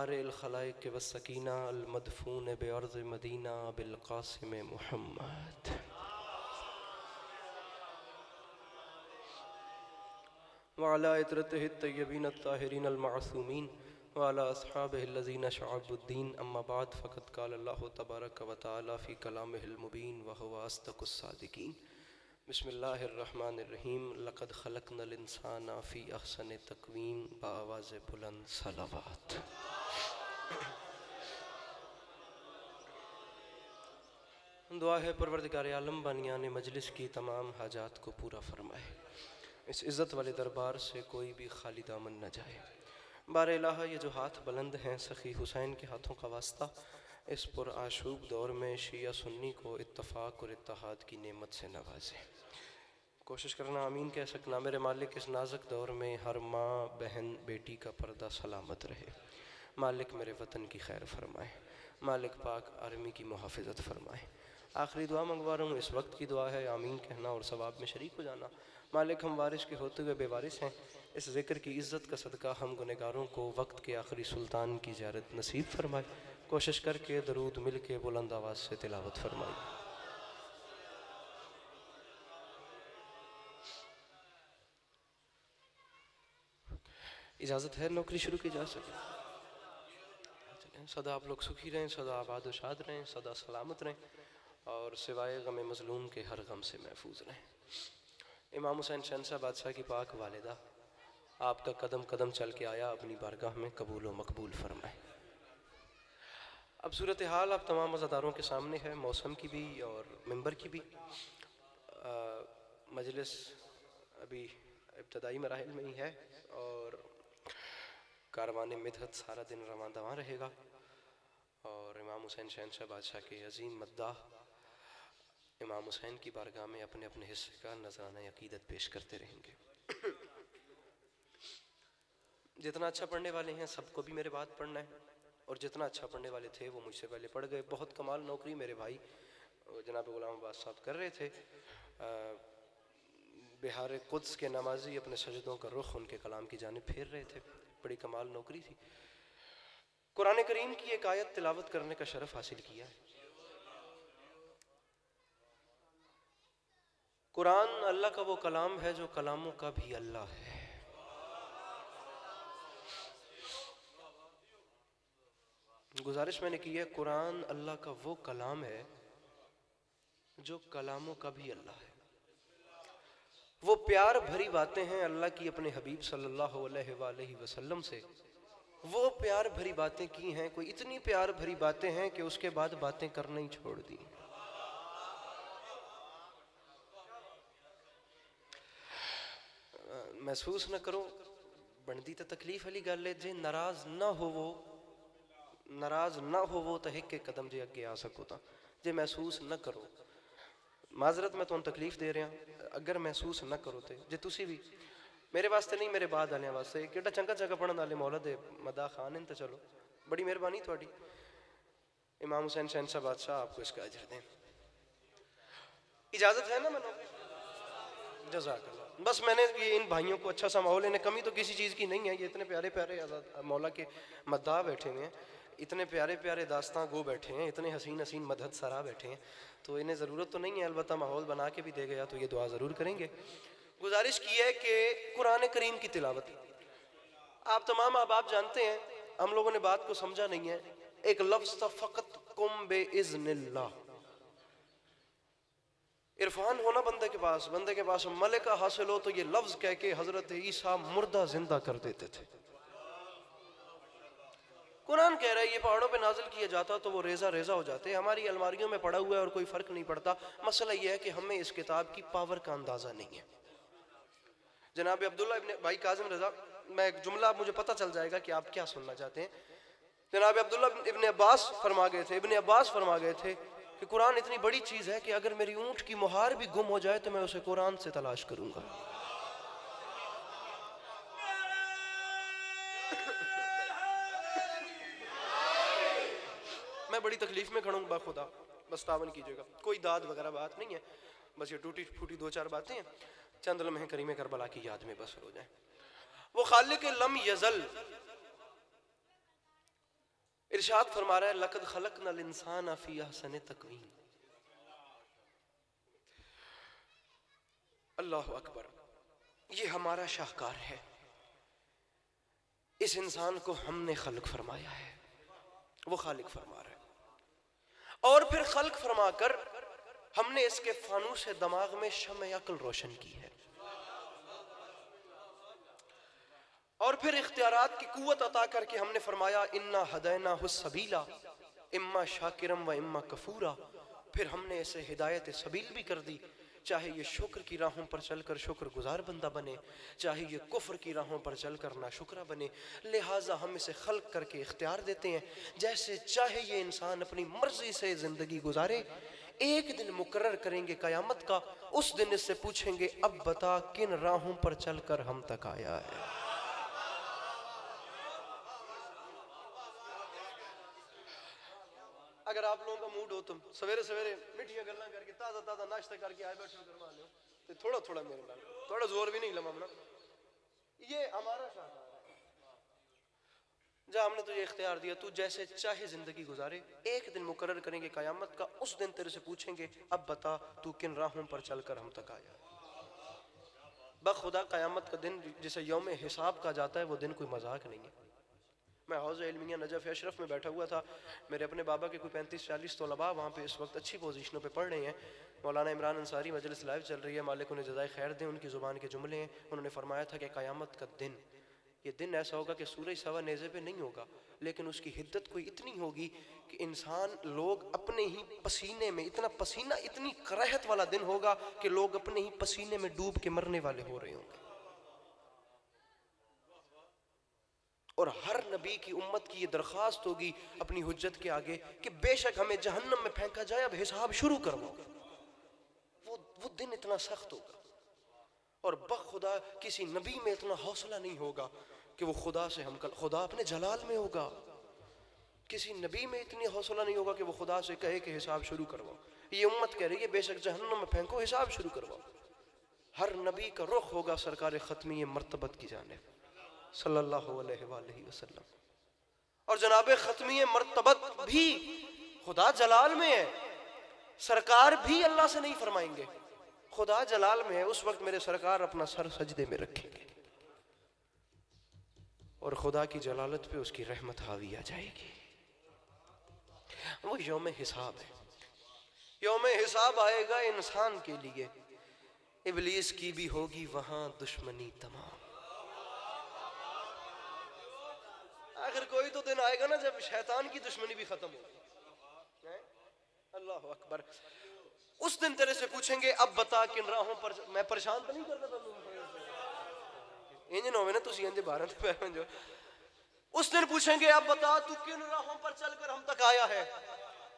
بارئ الخلائق والسکینہ المدفون بأرض مدینہ بالقاسم محمد وعلى عطرته الطيبين الطاهرين المعصومين وعلى أصحابه الذين شعبوا الدين أما بعد فقد قال الله تبارك وتعالى في كلامه المبين وهو أصدق الصادقين بسم الله الرحمن الرحيم لقد خلقنا الإنسان في أحسن تقويم بآواز بلند صلوات. دعا ہے پروردگار عالم بانیان مجلس کی تمام حاجات کو پورا فرمائے، اس عزت والے دربار سے کوئی بھی خالی دامن نہ جائے. بار الہ یہ جو ہاتھ بلند ہیں سخی حسین کے ہاتھوں کا واسطہ اس پر آشوب دور میں شیعہ سنی کو اتفاق اور اتحاد کی نعمت سے نوازے. کوشش کرنا آمین کہہ سکنا. میرے مالک اس نازک دور میں ہر ماں بہن بیٹی کا پردہ سلامت رہے. مالک میرے وطن کی خیر فرمائے. مالک پاک آرمی کی محافظت فرمائے. آخری دعا منگوا رہا ہوں، اس وقت کی دعا ہے، آمین کہنا اور ثواب میں شریک ہو جانا. مالک ہم وارث کے ہوتے ہوئے بے وارث ہیں، اس ذکر کی عزت کا صدقہ ہم گنہگاروں کو وقت کے آخری سلطان کی زیارت نصیب فرمائے. کوشش کر کے درود مل کے بلند آواز سے تلاوت فرمائی. اجازت ہے نوکری شروع کی جا سکے؟ سدا آپ لوگ سکھی رہیں، سدا آباد و شاد رہیں، سدا سلامت رہیں اور سوائے غم مظلوم کے ہر غم سے محفوظ رہیں. امام حسین شہنشاہ بادشاہ کی پاک والدہ آپ کا قدم قدم چل کے آیا، اپنی بارگاہ میں قبول و مقبول فرمائے. اب صورتحال آپ تمام عزاداروں کے سامنے ہے، موسم کی بھی اور ممبر کی بھی. مجلس ابھی ابتدائی مراحل میں ہی ہے اور کاروان مدحت سارا دن رواں دواں رہے گا اور امام حسین شہنشاہ بادشاہ کے عظیم مداح امام حسین کی بارگاہ میں اپنے اپنے حصے کا نذرانہ عقیدت پیش کرتے رہیں گے. جتنا اچھا پڑھنے والے ہیں سب کو بھی میرے بات پڑھنا ہے اور جتنا اچھا پڑھنے والے تھے وہ مجھ سے پہلے پڑھ گئے. بہت کمال نوکری میرے بھائی جناب غلام عباس صاحب کر رہے تھے. بہار قدس کے نمازی اپنے سجدوں کا رخ ان کے کلام کی جانب پھیر رہے تھے. بڑی کمال نوکری تھی. قرآن کریم کی ایک آیت تلاوت کرنے کا شرف حاصل کیا ہے. قرآن اللہ کا وہ کلام ہے جو کلاموں کا بھی اللہ ہے. گزارش میں نے کی ہے، قرآن اللہ کا وہ کلام ہے جو کلاموں کا بھی اللہ ہے. وہ پیار بھری باتیں ہیں اللہ کی اپنے حبیب صلی اللہ علیہ وآلہ وسلم سے. وہ پیار بھری باتیں کی ہیں، کوئی اتنی پیار بھری باتیں ہیں کہ اس کے بعد باتیں کرنا ہی چھوڑ دی. محسوس نہ کرو بندی تو تکلیف والی گل ہے. جے ناراض نہ ہوو تو ہک کے قدم جے اگے آ سکو تا. جے محسوس نہ کرو، معذرت میں تمہیں تکلیف دے رہا ہوں، اگر محسوس نہ کرو تے جے تسی بھی میرے واسطے نہیں میرے بعد والے واسطے کیڑا چنگا چنگا پڑھن والے مولا دے مداح خان ہیں تو چلو بڑی مہربانی تھوڑی. امام حسین شہنشاہ بادشاہ آپ کو اس کا اجر دیں. اجازت ہے نا میں جزاک اللہ. بس میں نے یہ ان بھائیوں کو اچھا سا ماحول، انہیں کمی تو کسی چیز کی نہیں ہے. یہ اتنے پیارے پیارے مولا کے مداح بیٹھے ہوئے ہیں، اتنے پیارے پیارے داستاں گو بیٹھے ہیں، اتنے حسین حسین مدحت سرا بیٹھے ہیں، تو انہیں ضرورت تو نہیں ہے. البتہ ماحول بنا کے بھی دے گیا تو یہ دعا ضرور کریں گے. گزارش کی ہے کہ قرآن کریم کی تلاوت آپ تمام احباب جانتے ہیں. ہم لوگوں نے بات کو سمجھا نہیں ہے. ایک لفظ تھا فقط قم بِإِذْنِ اللَّهِ. عرفان ہونا بندے کے پاس ملکہ حاصل ہو تو یہ لفظ کہہ کے حضرت عیسیٰ مردہ زندہ کر دیتے تھے. قرآن کہہ رہا ہے یہ پہاڑوں پہ نازل کیا جاتا تو وہ ریزہ ریزہ ہو جاتے. ہماری الماریوں میں پڑا ہوا ہے اور کوئی فرق نہیں پڑتا. مسئلہ یہ ہے کہ ہمیں اس کتاب کی پاور کا اندازہ نہیں ہے. جناب عبداللہ ابن بھائی کاظم رضا، میں ایک جملہ مجھے پتہ چل جائے گا کہ آپ کیا سننا چاہتے ہیں. جناب عبداللہ ابن عباس فرما گئے تھے کہ قرآن اتنی بڑی چیز ہے کہ اگر میری اونٹ کی مہار بھی گم ہو جائے تو میں اسے قرآن سے تلاش کروں گا. میں بڑی تکلیف میں کھڑا ہوں باخدا، بس تعاون کیجیے گا. کوئی داد وغیرہ بات نہیں ہے، بس یہ ٹوٹی پھوٹی دو چار باتیں ہیں، چند لمحے کریم کربلا کی یاد میں بس ہو جائیں. وہ خالق لم یزل ارشاد فرما رہا ہے لقد خلقنا الانسان فی احسن تقویم. اللہ اکبر. یہ ہمارا شاہکار ہے. اس انسان کو ہم نے خلق فرمایا ہے، وہ خالق فرما رہا ہے، اور پھر خلق فرما کر ہم نے اس کے فانوس دماغ میں شمع عقل روشن کی ہے، اور پھر اختیارات کی قوت عطا کر کے ہم نے فرمایا انا ہدیناہ السبیل اما شاکرا و اما کفورا. پھر ہم نے اسے ہدایت سبیل بھی کر دی، چاہے یہ شکر کی راہوں پر چل کر شکر گزار بندہ بنے، چاہے یہ کفر کی راہوں پر چل کر ناشکرہ بنے. لہٰذا ہم اسے خلق کر کے اختیار دیتے ہیں، جیسے چاہے یہ انسان اپنی مرضی سے زندگی گزارے. ایک دن مقرر کریں گے قیامت کا، اس دن اس سے پوچھیں گے اب بتا کن راہوں پر چل کر ہم تک آیا ہے. اگر آپ لوگوں کا موڈ ہو تم سویرے سویرے میٹھیاں گلاں کر کے تازہ تازہ ناشتہ کر کے آئے بیٹھو کروا لو تو تھوڑا تھوڑا میرے نال تھوڑا زور بھی نہیں لمامنا. یہ ہمارا شاہکار ہے. جہاں ہم نے تجھے اختیار دیا تو جیسے چاہے زندگی گزارے. ایک دن مقرر کریں گے قیامت کا، اس دن تیرے سے پوچھیں گے اب بتا تو کن راہوں پر چل کر ہم تک آیا. بخدا قیامت کا دن جسے یوم حساب کہا جاتا ہے وہ دن کوئی مذاق نہیں ہے. میں حوض علمیہ نجف اشرف میں بیٹھا ہوا تھا، میرے اپنے بابا کے کوئی 35-40 طلباء وہاں پہ اس وقت اچھی پوزیشنوں پہ پڑھ رہے ہیں. مولانا عمران انصاری مجلس لائیو چل رہی ہے، مالک انہیں جزائے خیر دیں. ان کی زبان کے جملے ہیں، انہوں نے فرمایا تھا کہ قیامت کا دن یہ دن ایسا ہوگا کہ سورج سوا نیزے پہ نہیں ہوگا، لیکن اس کی حدت کوئی اتنی ہوگی کہ انسان لوگ اپنے ہی پسینے میں اتنا پسینہ اتنی کراہت والا دن ہوگا کہ لوگ اپنے ہی پسینے میں ڈوب کے مرنے والے ہو رہے ہوں گے. اور ہر نبی کی امت کی یہ درخواست ہوگی اپنی حجت کے آگے کہ بے شک ہمیں جہنم میں پھینکا جائے، اب حساب شروع کرو. وہ دن اتنا سخت ہوگا، اور بخدا کسی نبی میں اتنا حوصلہ نہیں ہوگا کہ وہ خدا سے ہم خدا اپنے جلال میں ہوگا. کسی نبی میں اتنی حوصلہ نہیں ہوگا کہ وہ خدا سے کہے کہ حساب شروع کرو. یہ امت کہہ رہی ہے بے شک جہنم میں پھینکو، حساب شروع کرو. ہر نبی کا رخ ہوگا سرکار ختمی مرتبت کی جانب صلی اللہ علیہ وآلہ وسلم. اور جناب ختمی مرتبت بھی خدا جلال میں ہے، سرکار بھی اللہ سے نہیں فرمائیں گے، خدا جلال میں ہے. اس وقت میرے سرکار اپنا سر سجدے میں رکھیں گے اور خدا کی جلالت پہ اس کی رحمت حاوی آ جائے گی. وہ یوم حساب ہے. یوم حساب آئے گا انسان کے لیے، ابلیس کی بھی ہوگی وہاں دشمنی تمام. آخر کوئی تو دن آئے گا نا جب شیطان کی دشمنی بھی ختم ہوگی. اللہ اکبر. اس دن تیرے سے پوچھیں گے اب بتا کن راہوں پر. میں پریشان تو نہیں کرتا انجن ہوئے نا تسی انجن بھارت پہ جو. اس دن پوچھیں گے اب بتا تو کن راہوں پر چل کر ہم تک آیا ہے.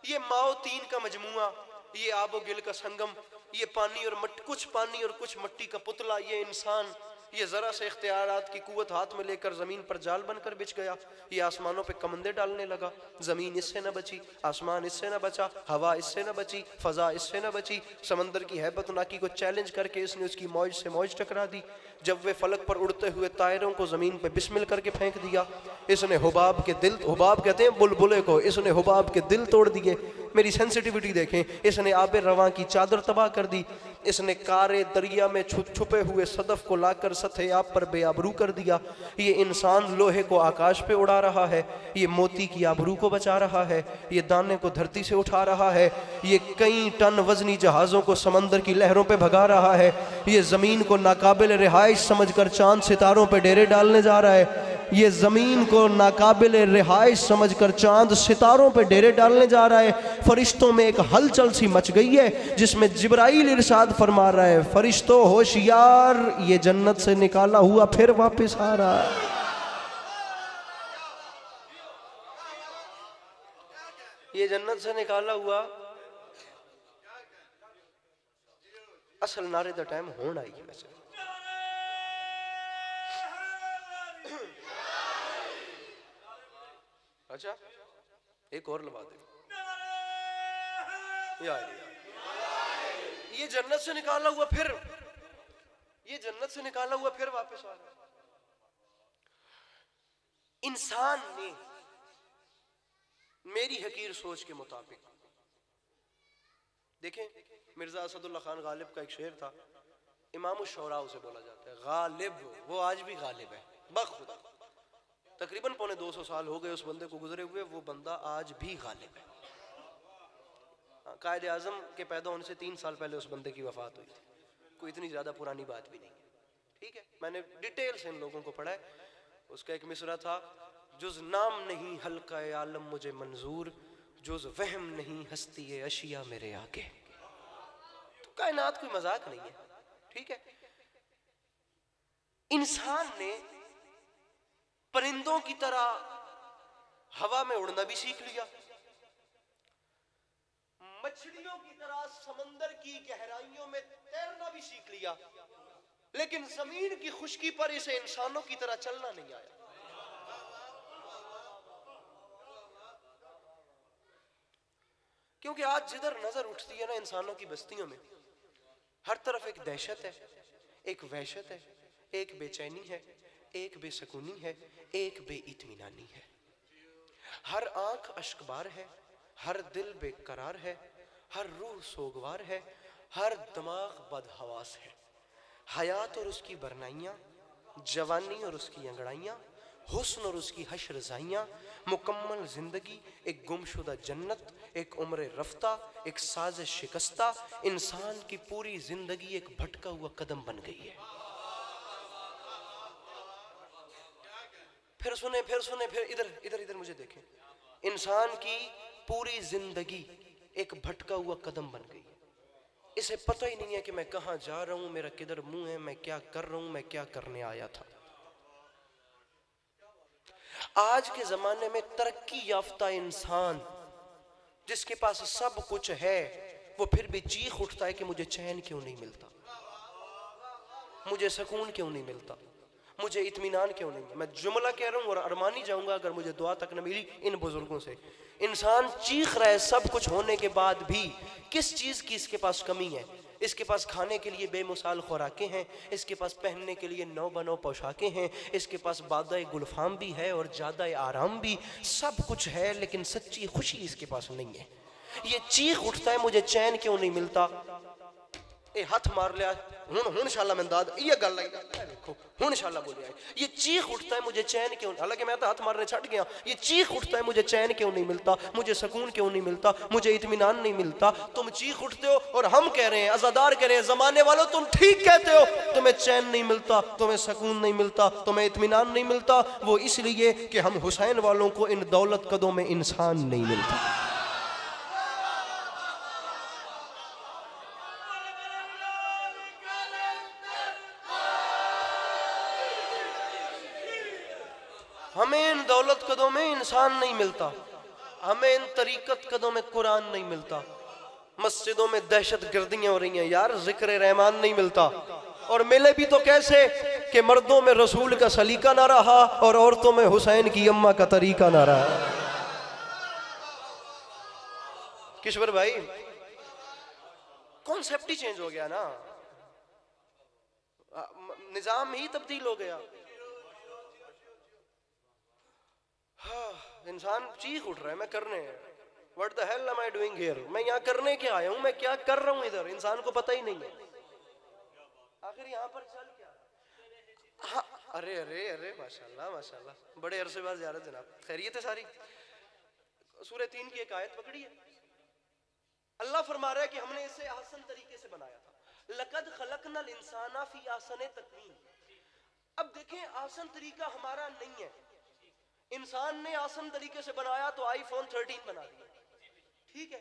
یہ ماؤ تین کا مجموعہ، یہ آب و گل کا سنگم، یہ پانی اور کچھ پانی اور کچھ مٹی کا پتلا، یہ انسان، یہ ذرا سے اختیارات کی قوت ہاتھ میں لے کر زمین پر جال بن کر بچھ گیا. یہ آسمانوں پہ کمندے ڈالنے لگا، زمین اس سے نہ بچی، آسمان اس سے نہ بچا، ہوا اس سے نہ بچی، فضا اس سے نہ بچی. سمندر کی ہیبت ناکی کو چیلنج کر کے اس نے اس کی موج سے موج ٹکرا دی. جب وہ فلک پر اڑتے ہوئے طائروں کو زمین پہ بسمل کر کے پھینک دیا. اس نے حباب کے دل، حباب کہتے ہیں بلبلے کو، اس نے حباب کے دل توڑ دیے. میری سینسٹیوٹی دیکھیں. اس نے آب رواں کی چادر تباہ کر دی. اس نے کارے دریا میں چھپے ہوئے صدف کو لا کر سطح آب پر بے آبرو کر دیا. یہ انسان لوہے کو آکاش پہ اڑا رہا ہے، یہ موتی کی آبرو کو بچا رہا ہے، یہ دانے کو دھرتی سے اٹھا رہا ہے، یہ کئی ٹن وزنی جہازوں کو سمندر کی لہروں پہ بھگا رہا ہے، یہ زمین کو ناقابل رہائش سمجھ کر چاند ستاروں پہ ڈیرے ڈالنے جا رہا ہے، یہ زمین کو ناقابل رہائش سمجھ کر چاند ستاروں پہ ڈیرے ڈالنے جا رہا ہے. فرشتوں میں ایک ہلچل سی مچ گئی ہے جس میں جبرائیل ارشاد فرما رہا ہے فرشتوں ہوشیار، یہ جنت سے نکالا ہوا پھر واپس آ رہا ہے. یہ جنت سے نکالا ہوا اصل نعرے دا ٹائم ہونا ہی ہے. اچھا ایک اور لبا دے. یہ جنت سے نکالا ہوا پھر، یہ جنت سے نکالا ہوا پھر واپس آ رہا ہے. انسان نے میری حقیر سوچ کے مطابق. دیکھیں مرزا اسد اللہ خان غالب کا ایک شعر تھا، امام الشعراء اسے بولا جاتا ہے. غالب وہ آج بھی غالب ہے بخدا. تقریباً 250 سال ہو گئے اس بندے کو گزرے ہوئے، وہ بندہ آج بھی غالب ہے. قائد اعظم کے پیدا ہونے سے 3 سال پہلے اس بندے کی وفات ہوئی تھی. کوئی اتنی زیادہ پرانی بات بھی نہیں ہے. ٹھیک ہے، میں نے ڈیٹیل سے ان لوگوں کو پڑھا ہے. اس کا ایک مصرع تھا، جز نام نہیں حلقہ عالم مجھے منظور، جز وہم نہیں ہستی اشیاء میرے آگے. تو کائنات کوئی مذاق نہیں ہے. ٹھیک ہے، انسان نے پرندوں کی طرح ہوا میں اڑنا بھی سیکھ لیا، مچھلیوں کی طرح سمندر کی گہرائیوں میں تیرنا بھی سیکھ لیا، لیکن زمین کی خشکی پر اسے انسانوں کی طرح چلنا نہیں آیا. کیونکہ آج جدھر نظر اٹھتی ہے نا انسانوں کی بستیوں میں، ہر طرف ایک دہشت ہے، ایک وحشت ہے، ایک بے چینی ہے، ایک بے سکونی ہے، ایک بے اطمینانی ہے. ہر آنکھ اشکبار ہے، ہر دل بے قرار ہے، ہر روح سوگوار ہے، ہر دماغ بدحواس ہے. حیات اور اس کی برنائیاں، جوانی اور اس کی انگڑائیاں، حسن اور اس کی حشر زائیاں، مکمل زندگی ایک گمشدہ جنت، ایک عمر رفتہ، ایک سازش شکستہ. انسان کی پوری زندگی ایک بھٹکا ہوا قدم بن گئی ہے. پھر سنیں پھر ادھر مجھے دیکھیں. انسان کی پوری زندگی ایک بھٹکا ہوا قدم بن گئی ہے. اسے پتہ ہی نہیں ہے کہ میں کہاں جا رہا ہوں، میرا کدھر منہ ہے، میں کیا کر رہا ہوں، میں کیا کرنے آیا تھا. آج کے زمانے میں ترقی یافتہ انسان جس کے پاس سب کچھ ہے، وہ پھر بھی چیخ اٹھتا ہے کہ مجھے چین کیوں نہیں ملتا، مجھے سکون کیوں نہیں ملتا، مجھے اطمینان کیوں نہیں. میں جملہ کہہ رہا ہوں اور ارمانی جاؤں گا اگر مجھے دعا تک نہ ملی ان بزرگوں سے. انسان چیخ رہا ہے سب کچھ ہونے کے بعد بھی، کس چیز کی اس کے پاس کمی ہے. اس کے پاس کھانے کے لیے بے مثال خوراکیں ہیں، اس کے پاس پہننے کے لیے نو بنو پوشاکیں ہیں، اس کے پاس بادہ گلفام بھی ہے اور جادہ آرام بھی، سب کچھ ہے، لیکن سچی خوشی اس کے پاس نہیں ہے. یہ چیخ اٹھتا ہے مجھے چین کیوں نہیں ملتا. اے ہاتھ مار لیا ہوں انشاءاللہ میں داد یہ گل لائی دیکھو ہوں انشاءاللہ بولے آئے. یہ چیخ اٹھتا ہے مجھے چین کیوں، حالانکہ میں تو ہاتھ مارنے چھٹ گیا. یہ چیخ اٹھتا ہے مجھے چین کیوں نہیں ملتا، مجھے سکون کیوں نہیں ملتا، مجھے اطمینان نہیں ملتا. تم چیخ اٹھتے ہو اور ہم کہہ رہے ہیں، عزادار کہہ رہے ہیں، زمانے والوں تم ٹھیک کہتے ہو، تمہیں چین نہیں ملتا، تمہیں سکون نہیں ملتا، تمہیں اطمینان نہیں ملتا. وہ اس لیے کہ ہم حسین والوں کو ان دولت قدوں میں انسان نہیں ملتا. ہمیں ان دولت قدوں میں انسان نہیں ملتا، ہمیں ان طریقت قدوں میں قرآن نہیں ملتا. مسجدوں میں دہشت گردیاں ہو رہی ہیں یار، ذکر رحمان نہیں ملتا. اور ملے بھی تو کیسے کہ مردوں میں رسول کا سلیقہ نہ رہا اور عورتوں میں حسین کی اماں کا طریقہ نہ رہا. کشور بھائی کانسیپٹ ہی چینج ہو گیا نا، نظام ہی تبدیل ہو گیا. انسان چیخ اٹھ رہا ہے میں کرنے What the hell am I doing here؟ میں یہاں کرنے کیا آیا ہوں، میں کیا کر رہا ہوں ادھر، انسان کو پتہ ہی نہیں ہے. آخر یہاں پر چل کیا ہاں. ارے ماشاءاللہ بڑے عرصے بعد زیارت جناب، خیریت ہے ساری. سورہ 3 کی ایک آیت پکڑی ہے. اللہ فرما رہا ہے کہ ہم نے اسے احسن طریقے سے بنایا تھا. لَقَدْ خَلَقْنَا الْإِنسَانَ فِي أَحْسَنِ تَقْوِيمٍ. اب دیکھیں آسان طریقہ ہمارا نہیں ہے. انسان نے آسان طریقے سے بنایا تو آئی فون 13 بنا دیا. ٹھیک ہے،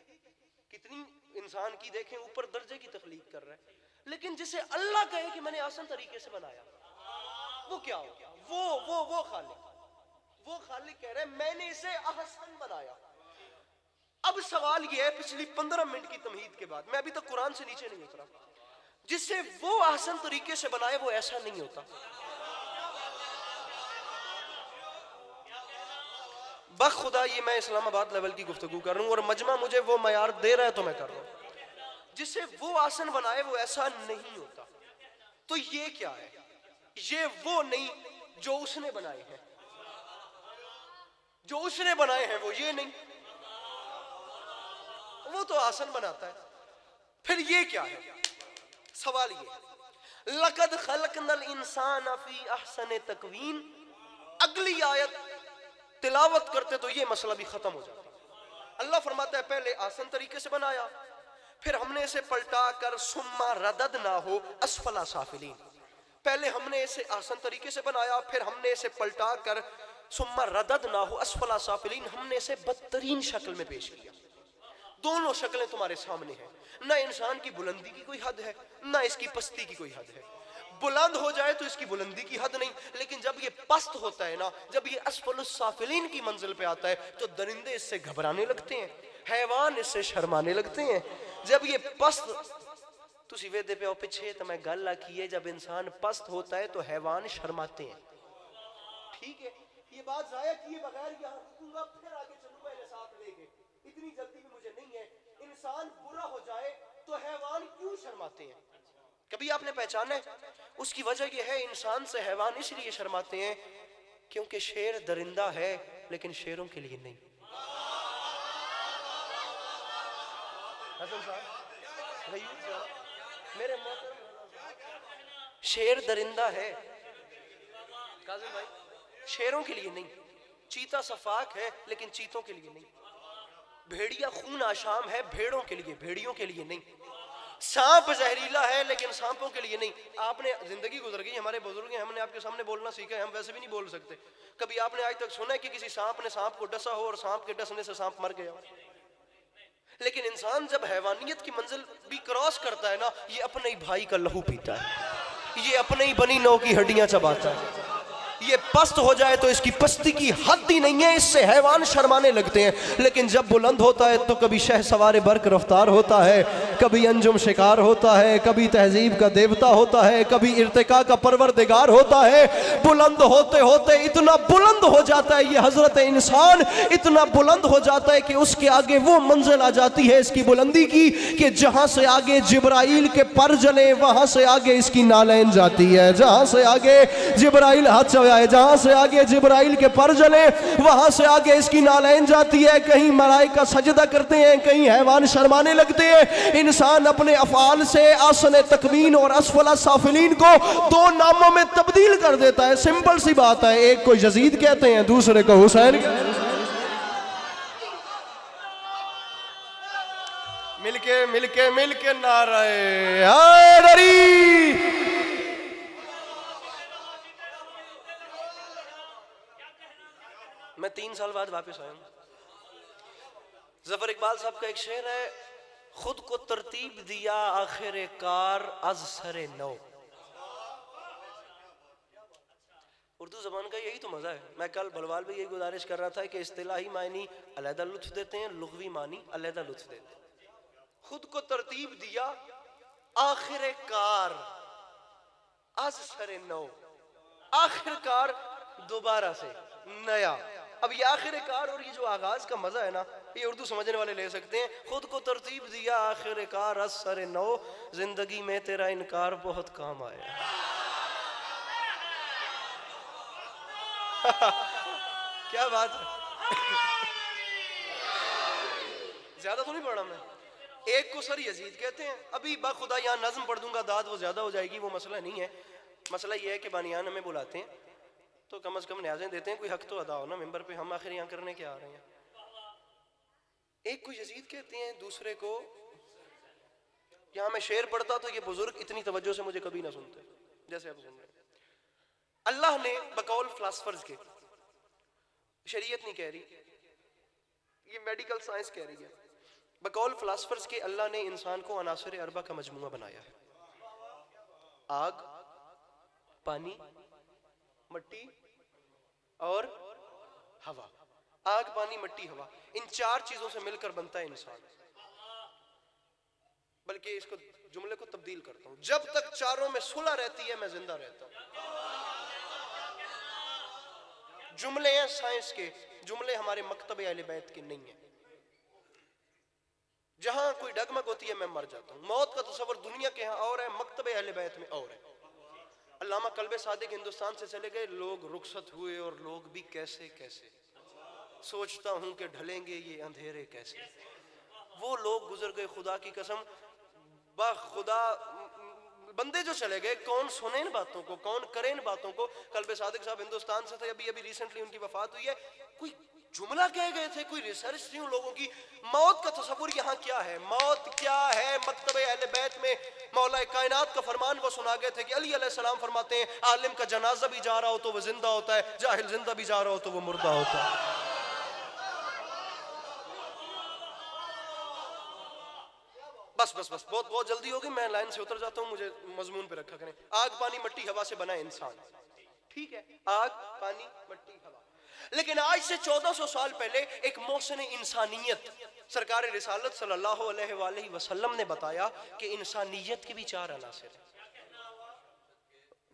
کتنی انسان کی دیکھیں اوپر درجے کی تخلیق کر رہا ہے. لیکن جسے اللہ کہے کہ میں نے آسان طریقے سے بنایا، وہ کیا ہو گیا؟ وہ خالق کہہ رہے ہیں میں نے اسے احسن بنایا. اب سوال یہ ہے پچھلی 15 منٹ کی تمہید کے بعد، میں ابھی تک قرآن سے نیچے نہیں اترا، جسے وہ احسن طریقے سے بنائے وہ ایسا نہیں ہوتا. بخدا یہ میں اسلام آباد لیول کی گفتگو کر رہا ہوں اور مجمع مجھے وہ معیار دے رہا ہے تو میں کر رہا ہوں. جسے وہ آسن بنائے وہ ایسا نہیں ہوتا. تو یہ کیا ہے؟ یہ وہ نہیں جو اس نے بنائے ہیں. جو اس نے بنائے ہیں وہ یہ نہیں. وہ تو آسن بناتا ہے. پھر یہ کیا ہے؟ سوال یہ لقد خلقنا الانسان فی احسن تقویم. اگلی آیت تلاوت کرتے تو یہ مسئلہ بھی ختم ہو جاتا. اللہ فرماتا ہے پہلے آسن طریقے سے بنایا، پھر ہم نے اسے پلٹا کر ثم رددناہ اسفل سافلین. پہلے ہم نے اسے آسن طریقے سے بنایا، پھر ہم نے اسے پلٹا کر ثم رددناہ اسفل سافلین، ہم نے اسے بدترین شکل میں پیش کیا. دونوں شکلیں تمہارے سامنے ہیں. نہ انسان کی بلندی کی کوئی حد ہے، نہ اس کی پستی کی کوئی حد ہے. بلند ہو جائے تو اس کی بلندی کی حد نہیں، لیکن جب یہ پست ہوتا ہے نا، جب یہ اسفل السافلین کی منزل پہ آتا ہے تو درندے اس سے گھبرانے لگتے ہیں، حیوان اس سے شرمانے لگتے ہیں. جب یہ پست تسی ویدے پہ پیچھے تو میں گل کی ہے، جب انسان پست ہوتا ہے تو حیوان شرماتے ہیں. ٹھیک ہے، یہ بات ضائع کیے بغیر یہاں رکوں گا، پھر آگے چلوں گا انہیں ساتھ لے کے. اتنی جلدی بھی مجھے نہیں ہے. انسان برا ہو جائے تو حیوان کیوں شرماتے ہیں؟ کبھی آپ نے پہچانا ہے؟ اس کی وجہ یہ ہے انسان سے حیوان اس لیے شرماتے ہیں کیونکہ شیر درندہ ہے لیکن شیروں کے لیے نہیں. حسن صاحب میرے شیر درندہ ہے کاظم بھائی، شیروں کے لیے نہیں. چیتا صفاک ہے لیکن چیتوں کے لیے نہیں. بھیڑیا خون آشام ہے بھیڑوں کے لیے، بھیڑیوں کے لیے نہیں. سانپ زہریلا ہے لیکن سانپوں کے لیے نہیں. آپ نے زندگی گزر گئی، ہمارے بزرگ ہیں، ہم نے آپ کے سامنے بولنا سیکھا ہے، ہم ویسے بھی نہیں بول سکتے. کبھی آپ نے آج تک سنا ہے کہ کسی سانپ نے سانپ کو ڈسا ہو اور سانپ کے ڈسنے سے سانپ مر گیا ہو؟ لیکن انسان جب حیوانیت کی منزل بھی کراس کرتا ہے نا، یہ اپنے ہی بھائی کا لہو پیتا ہے، یہ اپنے ہی بنی نو کی ہڈیاں چباتا ہے. یہ پست ہو جائے تو اس کی پستی کی حد ہی نہیں ہے، اس سے حیوان شرمانے لگتے ہیں. لیکن جب بلند ہوتا ہے تو کبھی شہ سوار برق رفتار ہوتا ہے، کبھی انجم شکار ہوتا ہے، کبھی تہذیب کا دیوتا ہوتا ہے، کبھی ارتقاء کا پروردگار ہوتا ہے. بلند ہوتے ہوتے اتنا بلند ہو جاتا ہے یہ حضرت انسان، اتنا بلند ہو جاتا ہے کہ اس کے آگے وہ منزل آ جاتی ہے اس کی بلندی کی کہ جہاں سے آگے جبرائیل کے پر جلے وہاں سے آگے اس کی نالین جاتی ہے. جہاں سے آگے جبرائیل ہاتھ چوائے، جہاں سے آگے جبرائیل کے پر جلے وہاں سے آگے اس کی نالین جاتی ہے. کہیں ملائکہ سجدہ کرتے ہیں، کہیں حیوان شرمانے لگتے ہیں. انسان اپنے افعال سے آسن تکوین اور اسفل سافلین کو دو ناموں میں تبدیل کر دیتا ہے. سمپل سی بات ہے، ایک کو یزید کہتے ہیں، دوسرے کو حسین. مل کے نعرہ حیدری. میں 3 سال بعد واپس آیا ہوں. ظفر اقبال صاحب کا ایک شعر ہے، خود کو ترتیب دیا آخر کار از سر نو. اردو زبان کا یہی تو مزہ ہے. میں کل بلوال بھی یہی گزارش کر رہا تھا کہ اصطلاحی معنی علیحدہ لطف دیتے ہیں، لغوی معنی علیحدہ لطف دیتے ہیں. خود کو ترتیب دیا آخر کار از سر نو، آخر کار دوبارہ سے نیا. اب یہ آخر کار اور یہ جو آغاز کا مزہ ہے نا، یہ اردو سمجھنے والے لے سکتے ہیں. خود کو ترتیب دیا آخر کار از سر نو، زندگی میں تیرا انکار بہت کام آیا. کیا بات ہے، زیادہ تو نہیں پڑھا میں. ایک کو سر یزید کہتے ہیں. ابھی باخدا یہاں نظم پڑھ دوں گا داد وہ زیادہ ہو جائے گی، وہ مسئلہ نہیں ہے. مسئلہ یہ ہے کہ بانیان ہمیں بلاتے ہیں تو کم از کم نیازیں دیتے ہیں، کوئی حق تو ادا ہو نا ممبر پہ. ہم آخر یہاں کرنے کیا آ رہے ہیں؟ ایک کو یزید کہتے ہیں، دوسرے کو یہاں میں شعر پڑھتا تو یہ بزرگ اتنی توجہ سے مجھے کبھی نہ سنتے جیسے اب سن رہے ہیں. اللہ نے بقول فلاسفرز کے، شریعت نہیں کہہ رہی، یہ میڈیکل سائنس کہہ رہی ہے، بقول فلاسفرز کے اللہ نے انسان کو عناصر اربع کا مجموعہ بنایا ہے. آگ، پانی، مٹی اور ہوا. آگ، پانی، مٹی، ہوا، ان 4 چیزوں سے مل کر بنتا ہے انسان. بلکہ اس کو جملے کو تبدیل کرتا ہوں، جب تک چاروں میں صلح رہتی ہے میں زندہ رہتا ہوں. جملے ہیں سائنس کے، جملے ہمارے مکتب اہل بیت کے نہیں ہیں. جہاں کوئی ڈگمگ ہوتی ہے میں مر جاتا ہوں. موت کا تصور دنیا کے ہاں اور ہے، مکتب اہل بیت میں اور ہے. علامہ قلب صادق ہندوستان سے چلے گئے، لوگ رخصت ہوئے اور لوگ بھی کیسے کیسے. سوچتا ہوں کہ ڈھلیں گے یہ اندھیرے کیسے. وہ لوگ گزر گئے خدا کی قسم، با خدا بندے جو چلے گئے، کون سنے ان باتوں کو، کون کرے ان باتوں کو. قلب صادق صاحب ہندوستان سے تھے، ابھی ریسنٹلی ان کی وفات ہوئی ہے. کوئی جملہ کہہ گئے تھے، کوئی ریسرچ تھی ان لوگوں کی. موت کا تصور یہاں کیا ہے، موت کیا ہے. مکتبہ اہل بیت میں مولا کائنات کا فرمان وہ سنا گئے تھے کہ علی علیہ السلام فرماتے ہیں عالم کا جنازہ بھی جا رہا ہو تو وہ زندہ ہوتا ہے، جاہل زندہ بھی جا رہا ہو تو وہ مردہ ہوتا ہے. بس بہت جلدی ہوگی، میں لائن سے اتر جاتا ہوں، مجھے مضمون پہ رکھا کریں. آگ پانی مٹی ہوا سے بنا انسان، ٹھیک ہے، آگ پانی مٹی ہوا. لیکن آج سے 1400 سال پہلے ایک محسن انسانیت سرکار رسالت صلی اللہ علیہ وآلہ وسلم نے بتایا کہ انسانیت کے بھی 4 عناصر ہیں.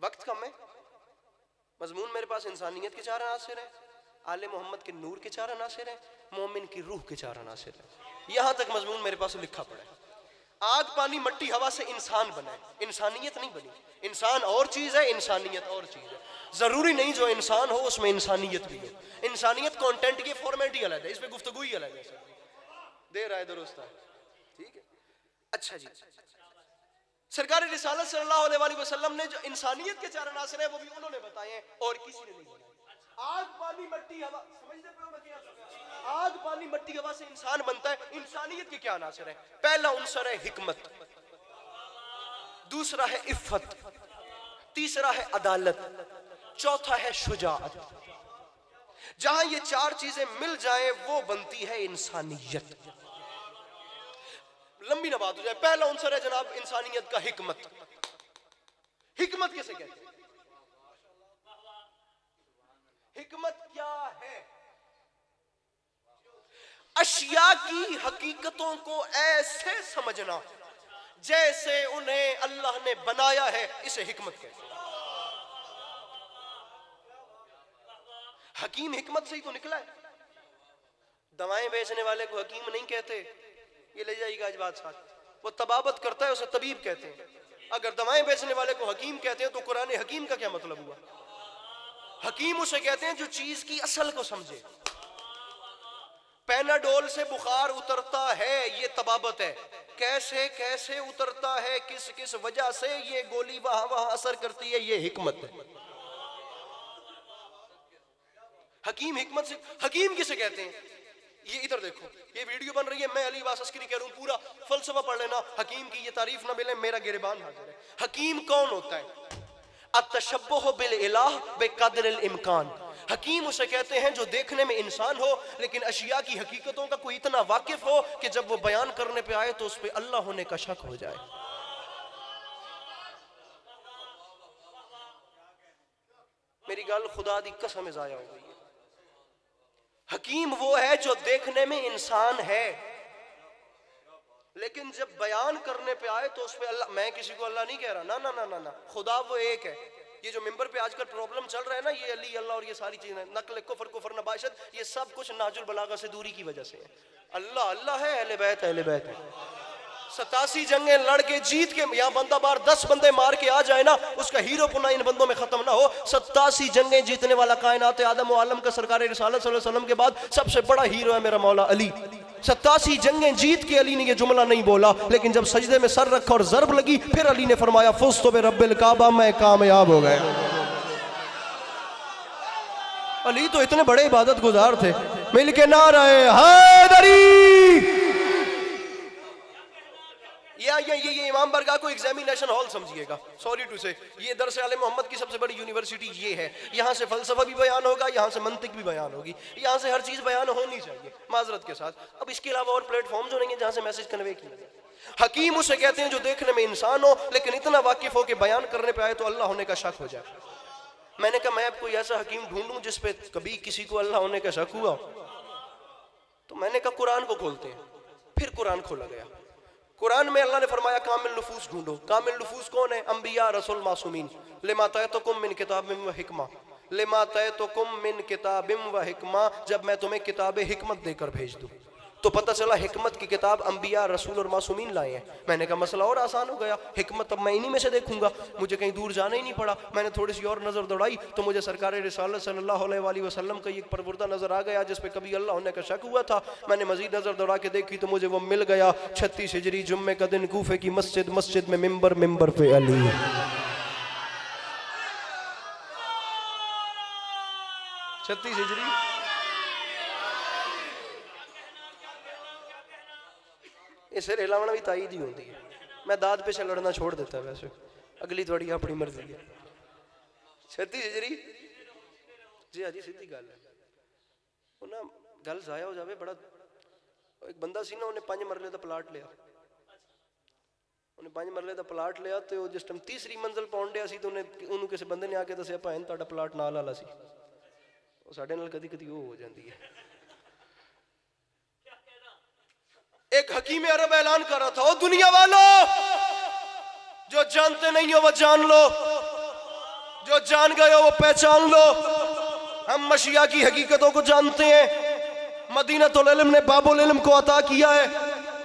وقت کم ہے، مضمون میرے پاس انسانیت کے 4 عناصر ہیں، آل محمد کے نور کے 4 عناصر ہیں، مومن کی روح کے 4 عناصر ہیں. یہاں تک مضمون میرے پاس لکھا پڑا ہے. آگ پانی مٹی ہوا سے انسان بنا ہے، انسانیت نہیں بنی. انسان اور چیز ہے، انسانیت اور چیز ہے. ضروری نہیں جو انسان ہو اس میں انسانیت بھی ہو. انسانیت کانٹینٹ کی فارمیٹ ہی الگ ہے، اس پہ گفتگو ہی الگ ہے. دے رہا ہے درست ہے، ٹھیک ہے. اچھا جی، سرکار رسالت صلی اللہ علیہ وآلہ وسلم نے جو انسانیت کے 4 عناصر ہیں وہ بھی انہوں نے بتائے ہیں اور کسی نے نہیں بتائے. آگ پانی مٹی ہوا، سمجھتے پہ ہو میں کیا سمجھا؟ آگ پانی مٹی ہوا سے انسان بنتا ہے. انسانیت کے کیا عناصر ہیں؟ پہلا عنصر ہے حکمت، دوسرا ہے عفت، تیسرا ہے عدالت، چوتھا ہے شجاعت. جہاں یہ 4 چیزیں مل جائیں وہ بنتی ہے انسانیت. لمبی نہ بات ہو جائے. پہلا عنصر ہے جناب انسانیت کا حکمت. حکمت کسے کہتے ہیں؟ حکمت کیا ہے؟ اشیاء کی حقیقتوں کو ایسے سمجھنا جیسے انہیں اللہ نے بنایا ہے، اسے حکمت کہتے ہیں. حکیم حکمت سے ہی تو نکلا ہے. دوائیں بیچنے والے کو حکیم نہیں کہتے، یہ لے جائے گا آج بات ساتھ. وہ طبابت کرتا ہے اسے طبیب کہتے ہیں. اگر دوائیں بیچنے والے کو حکیم کہتے ہیں تو قرآن حکیم کا کیا مطلب ہوا؟ حکیم اسے کہتے ہیں جو چیز کی اصل کو سمجھے. پیناڈول سے بخار اترتا ہے، یہ طبابت ہے. کیسے کیسے اترتا ہے، کس کس وجہ سے یہ گولی وہاں وہاں اثر کرتی ہے، یہ حکمت ہے. حکیم حکمت سے. حکیم کسے کہتے ہیں؟ یہ ادھر دیکھو، یہ ویڈیو بن رہی ہے، میں علی عباس عسکری کہہ رہا ہوں، پورا فلسفہ پڑھ لینا. حکیم کی یہ تعریف نہ ملے میرا گریبان حاضر ہے. حکیم کون ہوتا ہے؟ التشبہ بالالہ بقدر الامکان. حکیم اسے کہتے ہیں جو دیکھنے میں انسان ہو لیکن اشیاء کی حقیقتوں کا کوئی اتنا واقف ہو کہ جب وہ بیان کرنے پہ آئے تو اس پہ اللہ ہونے کا شک ہو جائے. میری گل خدا دی قسم ضائع ہو گئی ہے. حکیم وہ ہے جو دیکھنے میں انسان ہے لیکن جب بیان کرنے پہ آئے تو اس پہ اللہ. میں کسی کو اللہ نہیں کہہ رہا، نہ، خدا وہ ایک ہے. یہ جو ممبر پہ آج کل پرابلم چل رہا ہے نا، یہ علی اللہ اور یہ ساری چیزیں، نقل کفر نباشت، یہ سب کچھ نہج البلاغہ سے دوری کی وجہ سے ہے. اللہ اللہ ہے، اہل بیت ہے. 87 جنگیں لڑ کے جیت کے یہاں بندہ بار 10 بندے مار کے آ جائے نا، اس کا ہیرو پنہ ان بندوں میں ختم نہ ہو. 87 جنگیں جیتنے والا کائنات آدم و عالم کا سرکار رسالت صلی اللہ علیہ وسلم کے بعد سب سے بڑا ہیرو ہے میرا مولا علی. 87 جنگیں جیت کے علی نے یہ جملہ نہیں بولا، لیکن جب سجدے میں سر رکھا اور ضرب لگی پھر علی نے فرمایا فزت برب الکعبہ، میں کامیاب ہو گئے. علی تو اتنے بڑے عبادت گزار تھے. مل کے نعرہ حیدری. یہ امام برگاہ کو ایگزامینیشن ہال سمجھیے گا، سوری ٹو سے. یہ درس علی محمد کی سب سے بڑی یونیورسٹی یہ ہے. یہاں سے فلسفہ بھی بیان ہوگا، یہاں سے منطق بھی بیان ہوگی، یہاں سے ہر چیز بیان ہونی چاہیے معذرت کے ساتھ. اب اس کے علاوہ اور پلیٹ فارمز ہونے گے جہاں سے میسج کنوے کیا جائے. حکیم اسے کہتے ہیں جو دیکھنے میں انسان ہو لیکن اتنا واقف ہو کہ بیان کرنے پہ آئے تو اللہ ہونے کا شک ہو جائے. میں نے کہا میں اب کوئی ایسا حکیم ڈھونڈوں جس پہ کبھی کسی کو اللہ ہونے کا شک ہوا. تو میں نے کہا قرآن کو کھولتے ہیں. پھر قرآن کھولا گیا. قرآن میں اللہ نے فرمایا کامل نفوس ڈھونڈو. کامل نفوس کون ہے؟ انبیاء، رسول، معصومین. لما تأتکم من کتاب و حکمہ، لما تأتکم من کتاب و حکمہ، جب میں تمہیں کتاب حکمت دے کر بھیج دوں. تو پتہ چلا حکمت کی کتاب انبیاء رسول اور معصومین لائے ہیں. میں نے کہا مسئلہ اور آسان ہو گیا, حکمت اب میں انہی میں سے دیکھوں گا, مجھے کہیں دور جانا ہی نہیں پڑا. میں نے تھوڑی سی اور نظر دوڑائی تو مجھے سرکار رسالت صلی اللہ علیہ وآلہ وسلم کا ایک پروردہ نظر آ گیا جس پہ کبھی اللہ ہونے کا شک ہوا تھا. میں نے مزید نظر دوڑا کے دیکھی تو مجھے وہ مل گیا. 36 ہجری جمعے کا دن کوفے کی مسجد میں ممبر پہ علی. 36 ہجری اس سے علاوہ بھی تائید ہی ہوتی ہے. میں داد پہ سے لڑنا چھوڑ دیتا ہے, ویسے اگلی تھوڑی اپنی مرضی ہے. 36 ہجری جی حاجی سیدھی گل ہے. وہ نا گل ضائع ہو جاوے بڑا. ایک بندہ سی نا, انہیں 5 مرلے دا پلاٹ لیا. انہیں 5 مرلے دا پلاٹ لیا تو جس ٹائم تیسری منزل پہنچ ڈیا سی تو انہوں کسی بندے نے آ کے دسیا بھائن تہاڈا پلاٹ نال والا سی. وہ ساڈے نال کدی کدی وہ ہو جاندی ہے. ایک حکیم عرب اعلان کر رہا تھا, او دنیا والوں, جو جانتے نہیں ہو وہ جان لو, جو جان گئے ہو وہ پہچان لو. ہم مشیعہ کی حقیقتوں کو جانتے ہیں. مدینۃ العلم نے باب العلم کو عطا کیا ہے.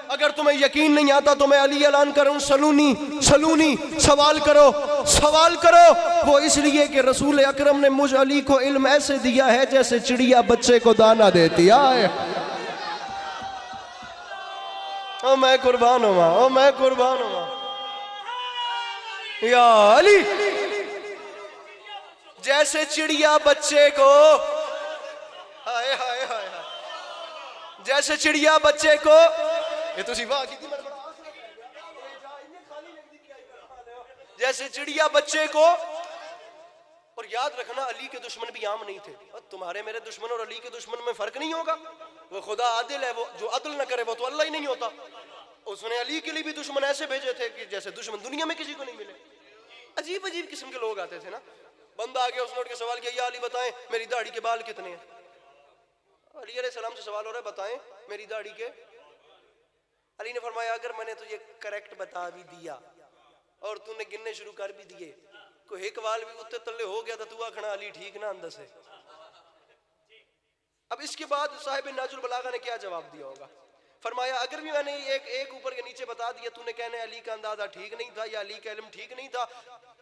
اگر تمہیں یقین نہیں آتا تو میں علی اعلان کروں, سلونی سوال کرو. وہ اس لیے کہ رسول اکرم نے مجھ علی کو علم ایسے دیا ہے جیسے چڑیا بچے کو دانا دیتی ہے. او میں قربان ہوا یا علی. جیسے چڑیا بچے کو, ہائے ہائے ہائے, جیسے چڑیا بچے کو, یہ تو واہ کی تھی, جیسے چڑیا بچے کو. اور یاد رکھنا علی کے دشمن بھی عام نہیں تھے. تمہارے میرے دشمن اور علی کے دشمن میں فرق نہیں ہوگا. وہ خدا عادل ہے, وہ جو عدل نہ کرے وہ تو اللہ ہی نہیں ہوتا. اس نے علی کے لیے بھی دشمن ایسے بھیجے تھے کہ جیسے دشمن دنیا میں کسی کو نہیں ملے. عجیب قسم کے لوگ آتے تھے نا. بندہ آگے اس نے اٹھ کے سوال کیا, یا علی بتائیں میری داڑھی کے بال کتنے ہیں. علی علیہ السلام سے سوال ہو رہا ہے, بتائیں میری داڑھی کے. علی نے فرمایا اگر میں نے تجھے کریکٹ بتا بھی دیا اور تو نے گننے شروع کر بھی دیے, کوئی ایک وال بھی اتنے تلے ہو گیا تو آکھنا علی ٹھیک نا اندر سے. اب اس کے بعد صاحب ناج البلاغہ نے کیا جواب دیا ہوگا. فرمایا اگر بھی میں نے ایک اوپر کے نیچے بتا دیا, تو نے کہنے علی کا اندازہ ٹھیک نہیں تھا یا علی کا علم ٹھیک نہیں تھا.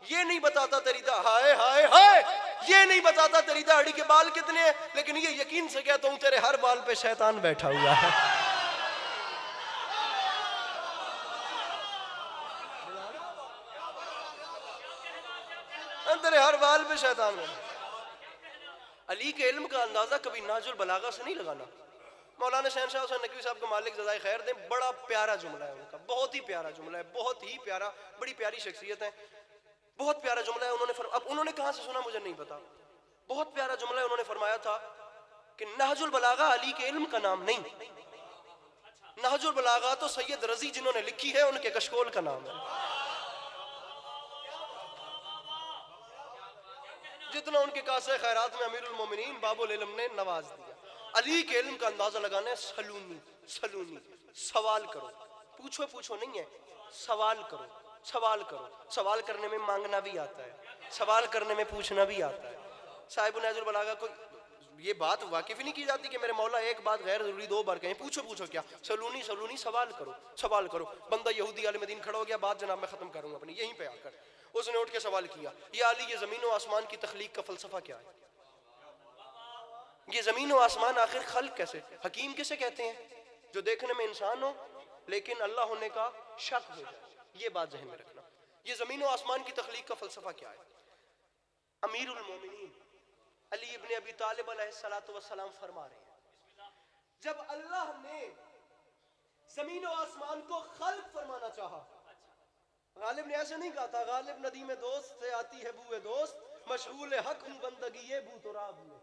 یہ نہیں بتاتا تیری یہ نہیں بتاتا تیری داڑھی کے بال کتنے ہیں, لیکن یہ یقین سے کہتا ہوں تیرے ہر بال پہ شیطان بیٹھا ہوا ہے. تیرے ہر بال پہ شیطان بیٹھا. علی کے علم کا اندازہ کبھی ناج البلاغہ سے نہیں لگانا. مولانا شہنشاہ حسین نقوی صاحب کو مالک جزائے خیر دیں, بڑا پیارا جملہ ہے ان کا, بہت ہی پیارا جملہ ہے, بہت ہی پیارا, بڑی پیاری شخصیت ہے, بہت پیارا جملہ ہے. اب انہوں نے کہاں سے سنا مجھے نہیں پتا, بہت پیارا جملہ ہے. انہوں نے فرمایا تھا کہ نہج البلاغہ علی کے علم کا نام نہیں, نہج البلاغہ تو سید رضی جنہوں نے لکھی ہے ان کے کشکول کا نام ہے. جتنا ان کے کاسے خیرات میں امیر المومنین باب العلم نے نواز دیا. علی کے علم کا اندازہ لگانا ہے سلونی. سوال کرو, پوچھو نہیں ہے, سوال کرو. سوال کرنے میں مانگنا بھی آتا ہے, سوال کرنے میں پوچھنا بھی آتا ہے. صاحب نہج البلاغہ کو یہ بات واقف ہی نہیں کی جاتی کہ میرے مولا ایک بات غیر ضروری 2 بار کہیں. پوچھو کیا, سلونی سوال کرو. بندہ یہودی عالم دین کھڑا ہو گیا, بات جناب میں ختم کروں گا اپنی یہیں پہ آ کر. اس نے اٹھ کے سوال کیا, یا علی یہ زمین و آسمان کی تخلیق کا فلسفہ کیا ہے؟ یہ زمین و آسمان آخر خلق کیسے؟ حکیم کسے کہتے ہیں؟ جو دیکھنے میں انسان ہو لیکن اللہ ہونے کا شک ہو جائے. یہ بات ذہن میں رکھنا. یہ زمین و آسمان کی تخلیق کا فلسفہ کیا ہے؟ امیر المومنین علی ابن ابی طالب علیہ السلام فرما رہے ہیں, جب اللہ نے زمین و آسمان کو خلق فرمانا چاہا, غالب نے ایسے نہیں کہا تھا غالب ندیم دوست سے آتی ہے بوئے دوست, مشغول حق ہوں بندگی یہ بو تراب میں.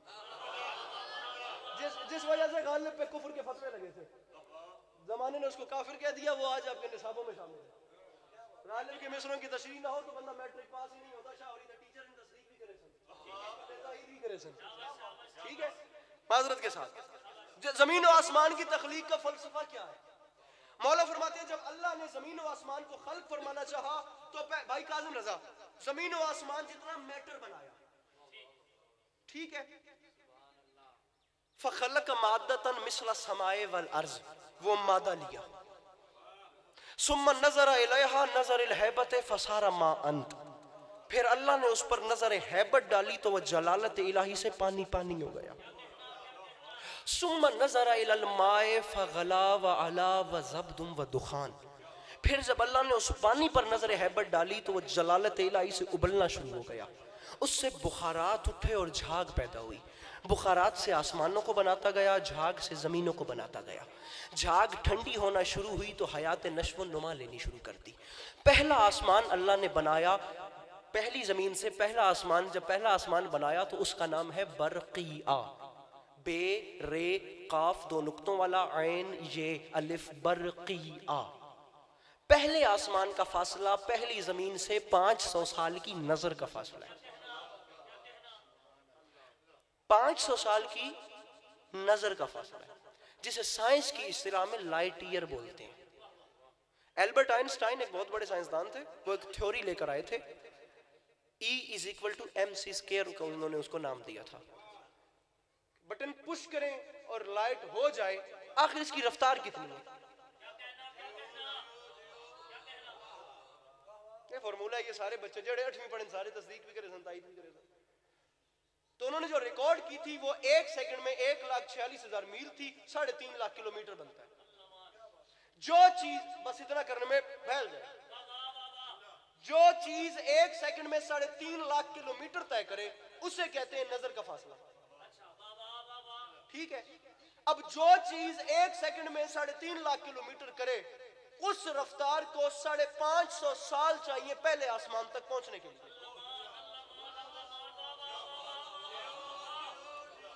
جس وجہ سے غالب پہ کفر کے فتوے لگے تھے, زمانے نے اس کو کافر کہہ دیا, وہ آج آپ کے نصابوں میں شامل ہے. غالب کے مصروں کی تشریح نہ ہو تو بندہ میٹرک پاس ہی نہیں ہوتا. شاوری دا ٹیچر ان تصریح بھی کرے سن, ٹھیک ہے معذرت کے ساتھ. زمین و آسمان کی تخلیق کا فلسفہ کیا ہے؟ مولا فرماتے ہیں جب اللہ نے زمین و آسمان کو خلق فرمانا چاہا تو بھائی کاظم رضا زمین و آسمان جتنا میٹر بنایا, ٹھیک ہے, فخلق مادتاً مثل السماء والارض, وہ مادہ لیا. ثم نظر الیہا نظر الہیبت فصار ما انت، پھر اللہ نے اس پر نظر ہیبت ڈالی تو وہ جلالت الہی سے پانی پانی ہو گیا. ثم نظر الی الماء فغلا وعلا وزبد ودخان، پھر جب اللہ نے اس پانی پر نظر ہیبت ڈالی تو وہ جلالت الہی سے ابلنا شروع ہو گیا. اس سے بخارات اٹھے اور جھاگ پیدا ہوئی. بخارات سے آسمانوں کو بناتا گیا، جھاگ سے زمینوں کو بناتا گیا. جھاگ ٹھنڈی ہونا شروع ہوئی تو حیات نشو و نما لینی شروع کر دی. پہلا آسمان اللہ نے بنایا پہلی زمین سے، پہلا آسمان جب پہلا آسمان بنایا تو اس کا نام ہے برقیہ، بے رے قاف دو نقطوں والا عین یہ الف، برقیہ. پہلے آسمان کا فاصلہ پہلی زمین سے 500 سال کی نظر کا فاصلہ ہے. 500 سال کی نظر کا فاصلہ ہے، جسے سائنس کی اصطلاح میں لائٹ ایئر بولتے ہیں. البرٹ آئنسٹائن ایک بہت بڑے سائنسدان تھے، وہ ایک تھیوری لے کر آئے تھے، E=mc²، انہوں نے اس کو نام دیا تھا. بٹن پش کریں اور لائٹ ہو جائے، آخر اس کی رفتار کتنی ہے؟ یہ فارمولہ ہے، یہ سارے بچے جڑے 8ویں پڑھیں سارے تصدیق بھی کرے سن، تائید بھی کرے سن. تو انہوں نے جو ریکارڈ کی تھی وہ 1 سیکنڈ میں 1,46,000 میل تھی، 3.5 لاکھ کلومیٹر بنتا ہے. جو چیز بس اتنا کرنے میں پھیل جائے، جو چیز 1 سیکنڈ میں 3.5 لاکھ کلومیٹر طے کرے اسے کہتے ہیں نظر کا فاصلہ. ٹھیک ہے، اب جو چیز 1 سیکنڈ میں 3.5 لاکھ کلومیٹر کرے اس رفتار کو 550 سال چاہیے پہلے آسمان تک پہنچنے کے لیے.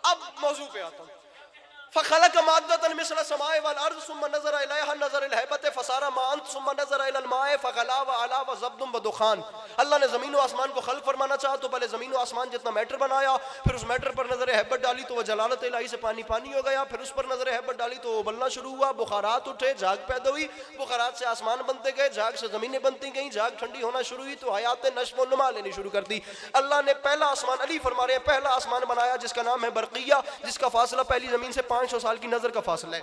اب موضوع پہ آتا ہوں. فخلق مادة مثل السماء والارض ثم نظر الیہا نظر الہیبت فصار ما انت ثم نظر الی الماء فغلا وعلا وزبد ودخان. اللہ نے زمین و آسمان کو خلق فرمانا چاہا تو پہلے زمین و آسمان جتنا میٹر بنایا، پھر اس میٹر پر نظر ہیبت ڈالی تو وہ جلالت الہی سے پانی پانی ہو گیا، پھر اس پر نظر ہیبت ڈالی تو وہ ابلنا شروع ہوا، بخارات اٹھے، جھاگ پیدا ہوئی، بخارات سے آسمان بنتے گئے، جھاگ سے زمینیں بنتی گئیں، جھاگ ٹھنڈی ہونا شروع ہوئی تو حیات نشو و نما لینی شروع کر دی. اللہ نے پہلا آسمان، علی فرما رہے ہیں، پہلا آسمان بنایا جس کا نام ہے برقیہ، جس کا فاصلہ پہلی زمین سے 500 سال کی نظر کا فاصلہ ہے.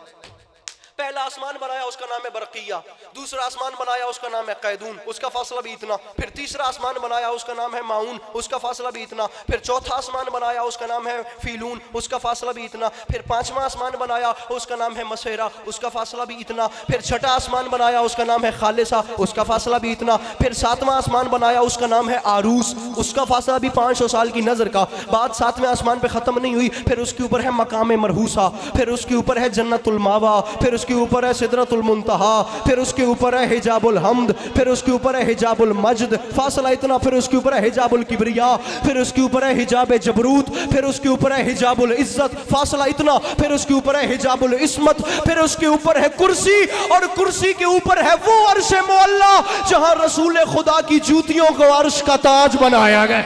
پہلا آسمان بنایا اس کا نام ہے برقیہ، دوسرا آسمان بنایا اس کا نام ہے قیدون، اس کا فاصلہ بھی اتنا، پھر تیسرا آسمان بنایا اس کا نام ہے ماؤن، اس کا فاصلہ بھی اتنا، پھر چوتھا آسمان بنایا اس کا نام ہے فیلون، اس کا فاصلہ بھی اتنا، پھر پانچواں آسمان بنایا اس کا نام ہے مسیرہ، اس کا فاصلہ بھی اتنا، پھر چھٹا آسمان بنایا اس کا نام ہے خالصہ، اس کا فاصلہ بھی اتنا، پھر ساتواں آسمان بنایا اس کا نام ہے عروس، اس کا فاصلہ بھی 500 سال کی نظر کا. بات ساتویں آسمان پہ ختم نہیں ہوئی، پھر اس کے اوپر ہے مقام مرحوسہ، پھر اس کے اوپر ہے جنت الماوا، پھر اس کے اوپر ہے سدرۃ المنتہا، پھر اس کے اوپر ہے حجاب الحمد، پھر اس کے اوپر ہے حجاب المجد، فاصلہ اتنا، پھر اس کے اوپر ہے حجاب الکبریا، پھر اس کے اوپر ہے حجاب جبروت، پھر اس کے اوپر ہے حجاب العزت، فاصلہ اتنا، پھر اس کے اوپر ہے حجاب العصمت، پھر اس کے اوپر ہے کرسی، اور کرسی کے اوپر ہے وہ عرش معلی جہاں رسول خدا کی جوتیوں کو عرش کا تاج بنایا گیا.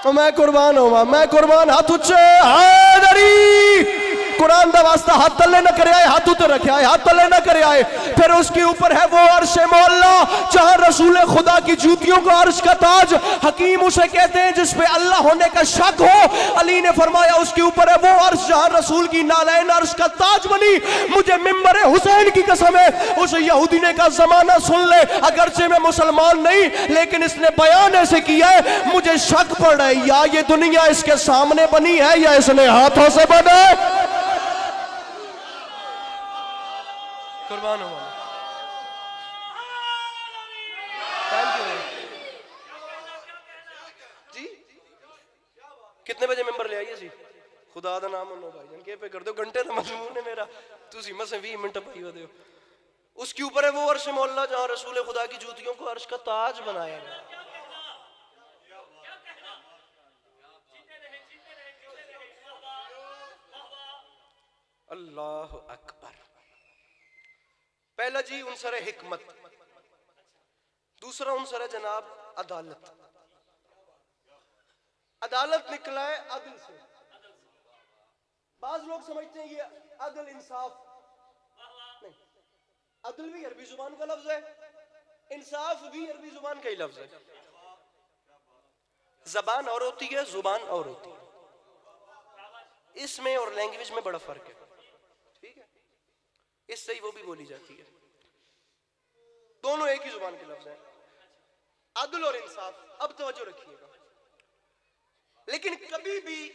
تو میں قربان ہوا، میں قربان. ہاتھ اچھے، حیدری قرآن دا واسطہ ہاتھ تلے نہ کرے آئے، ہاتھ اتر رکھے آئے، ہاتھ تلے نہ کرے آئے. پھر اس کے اوپر ہے وہ عرش معلی جہاں رسول خدا کی جوتیوں کو عرش کا تاج. حکیم اسے کہتے ہیں جس پہ اللہ ہونے کا شک ہو. علی نے فرمایا اس کے اوپر ہے وہ عرش جہاں رسول کی نالین عرش کا تاج بنی. مجھے ممبر حسین کی قسم ہے اس یہودی نے کا زمانہ سن لے، اگرچہ میں مسلمان نہیں لیکن اس نے بیان ایسے کیا ہے، مجھے شک پڑ رہا ہے یا یہ دنیا اس کے سامنے بنی ہے یا اس نے ہاتھوں سے بنا ہے. قربان ہوا. جی کتنے بجے ممبر لے آئیے جی؟ خدا دا نام انہوں بھائی جان کے پہ کر دو، گھنٹے دا مضمون ہے میرا، تُسی مسے 20 منٹ پائی ہو دے. اس کے اوپر ہے وہ عرش مولا جہاں رسول خدا کی جوتیوں کو عرش کا تاج بنایا گیا. اللہ اکبر. پہلا جی عنصر حکمت، دوسرا عنصر ہے جناب عدالت. عدالت نکلا ہے عدل سے. بعض لوگ سمجھتے ہیں یہ عدل انصاف نہیں، عدل بھی عربی زبان کا لفظ ہے، انصاف بھی عربی زبان کا ہی لفظ ہے. زبان اور ہوتی ہے، زبان اور ہوتی ہے، اس میں اور لینگویج میں بڑا فرق ہے. ٹھیک ہے، اس سے ہی وہ بھی بولی جاتی ہے، دونوں ایک ہی زبان کے لفظ ہیں، عدل اور انصاف۔ اب توجہ رکھیے گا، لیکن کبھی بھی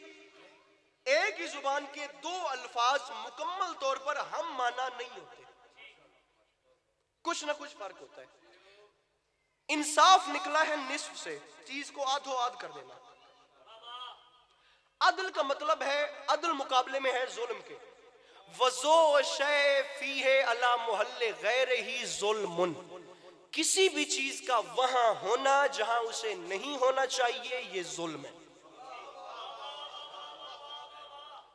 ایک ہی زبان کے دو الفاظ مکمل طور پر ہم معنی نہیں ہوتے، کچھ نہ کچھ فرق ہوتا ہے۔ انصاف نکلا ہے نصف سے، چیز کو آدھو آدھ کر دینا۔ عدل کا مطلب ہے، عدل مقابلے میں ہے ظلم کے، وَذُو شَيْءٍ فِيهِ عَلَى مُحَلِّ غَيْرِهِ ظُلْمٌ، کسی بھی چیز کا وہاں ہونا جہاں اسے نہیں ہونا چاہیے یہ ظلم ہے۔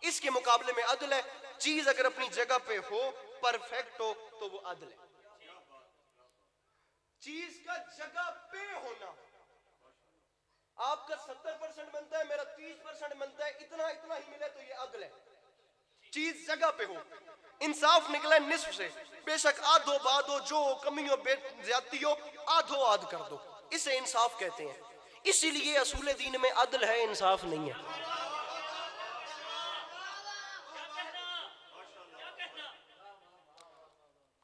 اس کے مقابلے میں عدل ہے، چیز اگر اپنی جگہ پہ ہو، پرفیکٹ ہو، تو وہ عدل ہے۔ چیز کا جگہ پہ ہونا، آپ کا 70% بنتا ہے، میرا 30% بنتا ہے، اتنا اتنا ہی ملے تو یہ عدل ہے، چیز جگہ پہ ہو۔ انصاف نکلا ہے نصف سے، بے شک آدھو بادو، جو کمی ہو بے زیادتی ہو، آدھو آدھ کر دو، اسے انصاف کہتے ہیں۔ اسی لیے اصول دین میں عدل ہے، انصاف نہیں ہے۔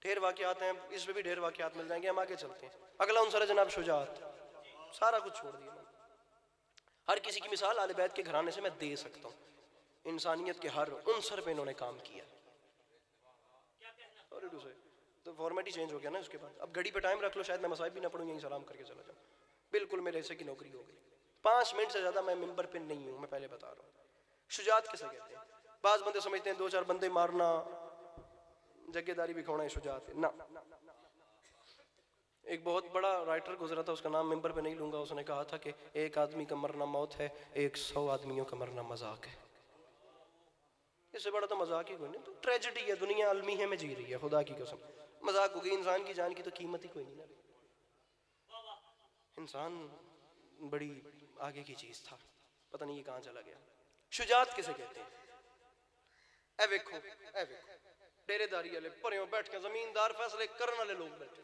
ڈھیر واقعات ہیں، اس میں بھی ڈھیر واقعات مل جائیں گے، ہم آگے چلتے ہیں۔ اگلا عنصر ہے جناب شجاعت، سارا کچھ چھوڑ دیا میں، ہر کسی کی مثال آل بیت کے گھرانے سے میں دے سکتا ہوں، انسانیت کے ہر عنصر پہ انہوں نے کام کیا۔ تو فارمیٹ ہی چینج ہو گیا نا اس کے بعد، اب گھڑی پہ ٹائم رکھ لو، شاید میں مصائب بھی نہ پڑھوں، یہیں سلام کر کے چلا جاؤں، بالکل میرے حصے کی نوکری ہو گئی۔ 5 منٹ سے زیادہ میں ممبر پہ نہیں ہوں، میں پہلے بتا رہا ہوں۔ شجاعت کسے کہتے ہیں؟ بعض بندے سمجھتے ہیں 2-4 بندے مارنا جگہ داری بھی کھونا ہے شجاعت ہے، نہ۔ ایک بہت بڑا رائٹر گزرا تھا، اس کا نام ممبر پہ نہیں لوں گا، اس نے کہا تھا کہ ایک آدمی کا مرنا موت ہے، 100 آدمیوں کا مرنا مذاق ہے۔ اس سے بڑا تو مذاق ہی کوئی نہیں، تو ٹریجڈی ہے، دنیا المیہ میں جی رہی ہے، خدا کی قسم۔ مذاق ہو گئی، انسان کی جان کی تو قیمت ہی کوئی نہیں نا، انسان بڑی آگے کی چیز تھا، پتہ نہیں یہ کہاں چلا گیا۔ شجاعت کسے کہتے ہیں؟ اے ویکھو ڈیرے داری والے پریوں بیٹھ کے زمیندار فیصلے کرنے والے لوگ بیٹھے،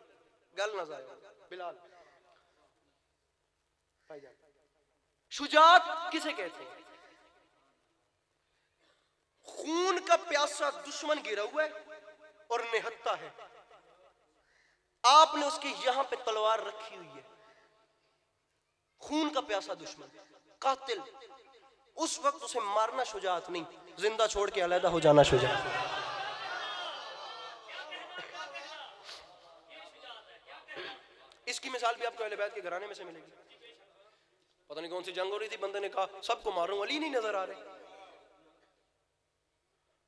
گل نہ ضائع ہو۔ بلال بھائی جان، شجاعت کسے کہتے ہیں؟ خون کا پیاسا دشمن گرا ہوا ہے اور نہتا ہے، آپ نے اس کے یہاں پہ تلوار رکھی ہوئی ہے، خون کا پیاسا دشمن، قاتل، اس وقت اسے مارنا شجاعت نہیں، زندہ چھوڑ کے علیحدہ ہو جانا شجاعت۔ اس کی مثال بھی آپ کو اہل بیت کے گھرانے میں سے ملے گی۔ پتہ نہیں کون سی جنگ ہو رہی تھی، بندے نے کہا سب کو ماروں، علی نہیں نظر آ رہے،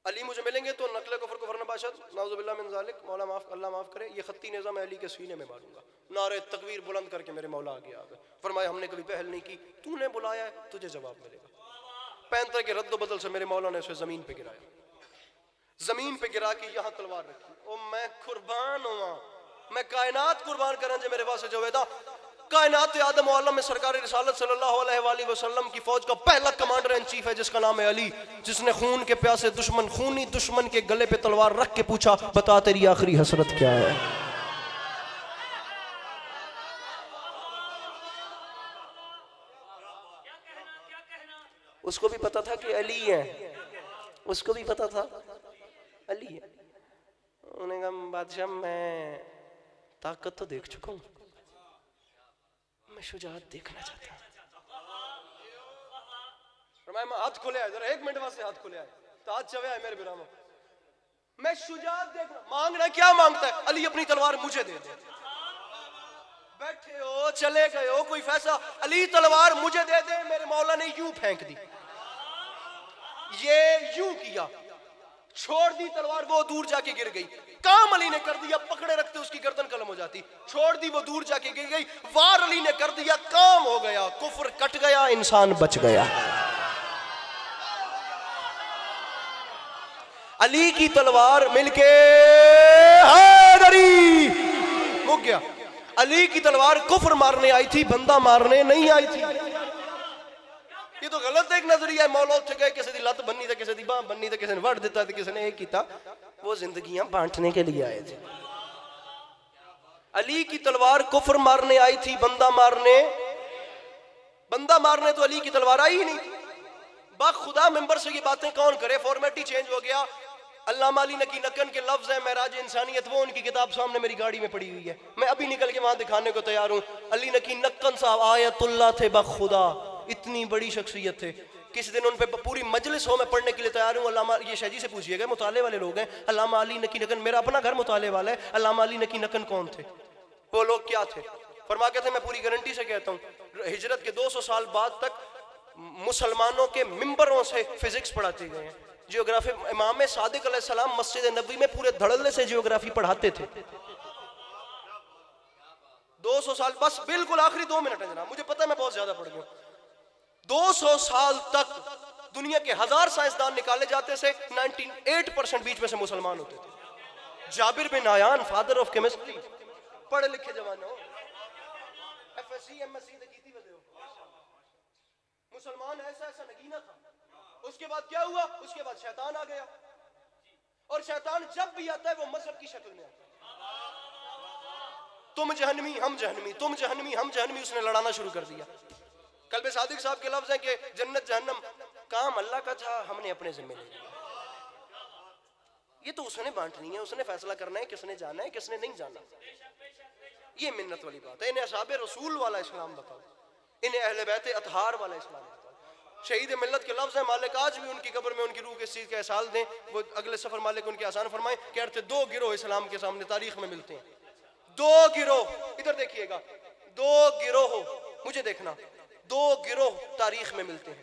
علی مجھے ملیں گے تو نقل کفر کفر نباشد، نعوذ باللہ من ذالک، مولا معاف، اللہ معاف کرے، یہ خطی نظام علی کے سینے میں ماروں گا۔ نعرہ تکبیر بلند کر کے میرے مولا آگے آ گئے، فرمایا ہم نے کبھی پہل نہیں کی، تو نے بلایا ہے تجھے جواب ملے گا۔ پینتر کے رد و بدل سے میرے مولا نے اسے زمین پہ گرایا، زمین پہ گرا کے یہاں تلوار رکھی، او میں قربان ہوا، میں کائنات قربان کرن جے میرے واسطے جو ویدا، کائنات آدم و عالم میں سرکار رسالت صلی اللہ علیہ وآلہ وسلم کی فوج کا پہلا کمانڈر ان چیف ہے جس کا نام ہے علی، جس نے خون کے پیاسے دشمن، خونی دشمن کے گلے پہ تلوار رکھ کے پوچھا بتا تیری آخری حسرت کیا ہے؟ اس کو بھی پتا تھا کہ علی ہے، اس کو بھی پتا تھا علی ہے۔ انہوں نے کہا بادشاہ میں طاقت تو دیکھ چکا ہوں، میں شجاعت دیکھنا چاہتا ہوں۔ فرمایا میں ہاتھ کھولے آئے، ذرا 1 منٹ واسطے ہاتھ کھولے آئے، تو ہاتھ چوے آئے میرے برامہ، میں شجاعت دیکھنا مانگنا ہے، کیا مانگتا ہے؟ علی اپنی تلوار مجھے دے دے۔ بیٹھے ہو چلے گئے ہو کوئی فیصلہ، علی تلوار مجھے دے دے، میرے مولا نے یوں پھینک دی، یہ یوں کیا، چھوڑ دی تلوار، وہ دور جا کے گر گئی، کام علی نے کر دیا، پکڑے رکھتے اس کی گردن قلم ہو جاتی، چھوڑ دی وہ دور جا کے گر گئی، وار علی نے کر دیا، کام ہو گیا، کفر کٹ گیا، انسان بچ گیا۔ علی کی تلوار مل کے حیدری مک گیا، علی کی تلوار کفر مارنے آئی تھی، بندہ مارنے نہیں آئی تھی۔ یہ تو غلط ایک نظریہ ہے، مولا اٹھ گئے، کسی دی لت بننی تھا، کسی دی باں بننی تھا، کسی نے وڑ دیتا تھا، کسی نے ایک کیتا، وہ زندگیاں بانٹنے کے لیے آئے تھے۔ علی کی تلوار کفر مارنے آئی تھی، بندہ مارنے تو علی کی تلوار آئی ہی نہیں۔ با خدا ممبر سے یہ باتیں کون کرے، فارمیٹ ہی چینج ہو گیا، علامہ علی نقی نکن کے لفظ ہیں معراج انسانیت، وہ ان کی کتاب سامنے میری گاڑی میں پڑی ہوئی ہے، میں ابھی نکل کے وہاں دکھانے کو تیار ہوں۔ علی نقی نکن صاحب آیت اللہ تھے بخدا، اتنی بڑی شخصیت تھے، کس دن ان پہ پوری مجلس ہو میں پڑھنے کے لیے تیار ہوں۔ علامہ یہ شہجی سے پوچھئے گا، مطالعے والے لوگ ہیں، علامہ علی نقی نکن، میرا اپنا گھر مطالعے والا ہے، علامہ علی نقی نکن کون تھے، وہ لوگ کیا تھے؟ فرما کہتے ہیں میں پوری گارنٹی سے کہتا ہوں، ہجرت کے 200 سال بعد تک مسلمانوں کے ممبروں سے فزکس پڑھاتے گئے ہیں، جیوگرافی امام صادق علیہ السلام مسجد نبوی میں پورے دھڑلے سے جیوگرافی پڑھاتے تھے۔ 200 سال، بس بالکل آخری 2 منٹ ہیں جناب، مجھے پتہ ہے میں بہت زیادہ پڑھ گیا ہوں۔ 200 سال تک دنیا کے 1000 سائنسدان نکالے جاتے سے 98% بیچ میں سے مسلمان ہوتے تھے۔ Jabir bin Hayyan father of chemistry, پڑھے لکھے جوانے ہو، F S C M S C کی وجہ ہو، مسلمان ایسا ایسا نگینہ تھا۔ اس کے بعد کیا ہوا؟ اس کے بعد شیطان آ گیا، اور شیطان جب بھی آتا ہے وہ مذہب کی شکل میں آتا ہے، تم جہنمی ہم جہنمی، تم جہنمی ہم جہنمی، اس نے لڑانا شروع کر دیا۔ قلب صادق صاحب کے لفظ ہیں کہ جنت جہنم کام اللہ کا تھا، ہم نے اپنے ذمہ لے لیا، یہ تو اس نے بانٹنی ہے، اس نے فیصلہ کرنا ہے کس نے جانا ہے کس نے نہیں جانا۔ یہ منت والی بات ہے۔ انہیں اصحاب رسول والا اسلام بتاؤ، انہیں اہل بیت اطہار والا اسلام بتاؤ۔ شہید ملت کے لفظ ہیں، مالک آج بھی ان کی قبر میں ان کی روح کے چیز کا احساس دیں، وہ اگلے سفر مالک ان کے آسان فرمائیں کہ ارتے 2 گروہ اسلام کے سامنے تاریخ میں ملتے ہیں، 2 گروہ، ادھر دیکھیے گا، 2 گروہ، مجھے دیکھنا، 2 گروہ تاریخ میں ملتے ہیں۔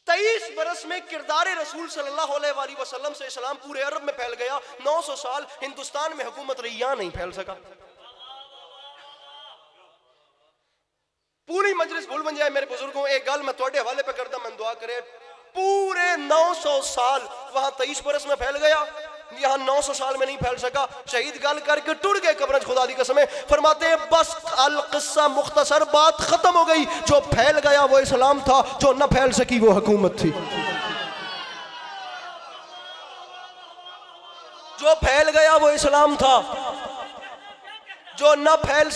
23 برس میں کردار رسول صلی اللہ علیہ وآلہ وسلم سے اسلام پورے عرب میں پھیل گیا، 900 سال ہندوستان میں حکومت رہی، یہاں نہیں پھیل سکا۔ پوری مجلس بھول بن جائے میرے بزرگوں، ایک گل میں توڑے حوالے پہ کردہ، من دعا کرے، پورے 900 سال وہاں 23 برس میں پھیل گیا، یہاں 900 سال میں نہیں پھیل سکا۔ شہید گل کر کے ٹوڑ گئے قبرنج، خدا دی قسم ہے، فرماتے ہیں بس القصہ مختصر، بات ختم ہو گئی، جو پھیل گیا وہ اسلام تھا، جو نہ پھیل سکی وہ حکومت تھی۔ جو پھیل گیا وہ اسلام تھا، جو نہ پھیل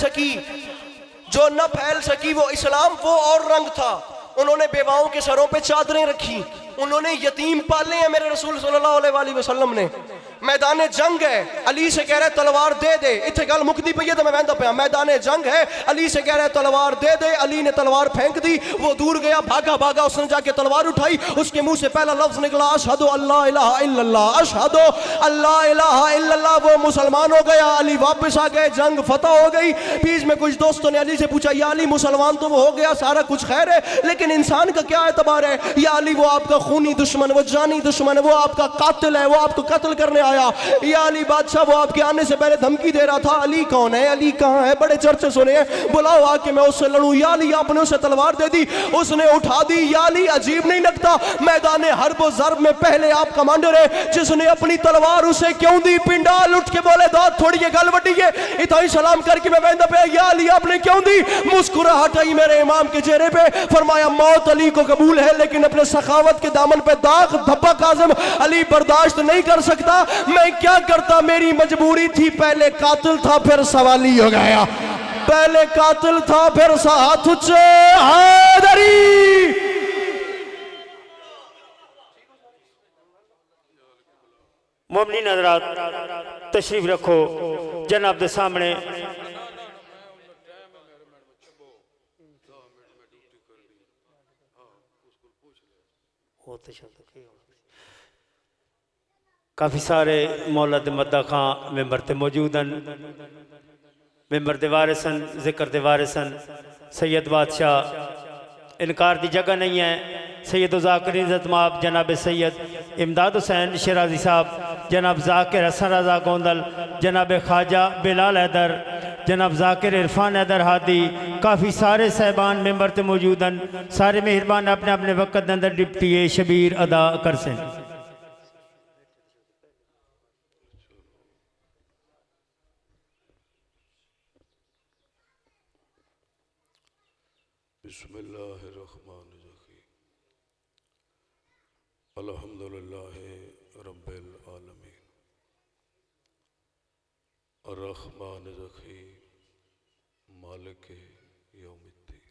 سکی وہ اسلام، وہ اور رنگ تھا۔ انہوں نے بیواؤں کے سروں پہ چادریں رکھی، انہوں نے یتیم پالے ہیں میرے رسول صلی اللہ علیہ وآلہ وسلم نے۔ میدان جنگ ہے، علی سے کہہ رہے تلوار دے دے، اتھے گل مکدی پئی ہے تو میں ویندا پیا، میدان جنگ ہے، علی سے کہہ رہے تلوار دے دے، علی نے تلوار پھینک دی، وہ دور گیا، بھاگا بھاگا، اس نے جا کے تلوار اٹھائی، اس کے منہ سے پہلا لفظ نکلا اشہد اللہ الہ الا اللہ، اشہد اللہ الہ الا اللہ، وہ مسلمان ہو گیا۔ علی واپس آ گئے، جنگ فتح ہو گئی۔ بیچ میں کچھ دوستوں نے علی سے پوچھا، یا علی مسلمان تو وہ ہو گیا، سارا کچھ خیر ہے، لیکن انسان کا کیا اعتبار ہے؟ یا علی وہ آپ کا خونی دشمن، وہ جانی دشمن ہے، وہ آپ کا قاتل ہے، وہ آپ کو قتل کرنے آیا۔ یا علی بادشاہ وہ آپ کے آنے سے پہلے دھمکی دے رہا تھا، علی کون ہے، علی کہاں ہے، بڑے چرچے سنے ہیں، بلاؤ آ کے میں اس سے لڑوں۔ یا علی آپ نے اسے تلوار دے دی، اس نے اٹھا دی۔ یا علی عجیب نہیں لگتا، میدان حرب و ضرب میں پہلے آپ کمانڈر ہے، جس نے اپنی تلوار اسے کیوں دی؟ پنڈال اٹھ کے بولے داد تھوڑی یہ گل وڈی ہے، اتھائی سلام کر کے میں ویندا پہ، یا علی آپ نے کیوں دی؟ مسکراہٹ آئی میرے امام کے چہرے پہ، فرمایا موت علی کو قبول ہے، لیکن اپنے سخاوت کے دامن پہ داغ دھبا کاظم علی برداشت نہیں کر سکتا۔ میں کیا کرتا، میری مجبوری تھی، پہلے قاتل تھا پھر سوالی ہو گیا، پہلے قاتل تھا پھر ہاتھ اچھے حیدری۔ مومنین حضرات تشریف رکھو، جناب دے سامنے کافی سارے مولد مدہ خان ممبر تے موجودن، ممبر دے وارثن، ذکر دے وارثن، سید بادشاہ انکار دی جگہ نہیں ہے، سید ذاکر عزت ماب جناب سید امداد حسین شیرازی صاحب، جناب ذاکر حسن رضا گوندل، جناب خواجہ بلال حیدر، جناب ذاکر عرفان حیدر ہادی، کافی سارے صاحبان ممبر تے موجودن، سارے مہربان اپنے اپنے وقت اندر ڈپٹی شبیر ادا کر سیں۔ بسم اللہ الرحمن الرحیم، الحمدللہ رب العالمین، الرحمن الرحیم، مالک یوم الدین،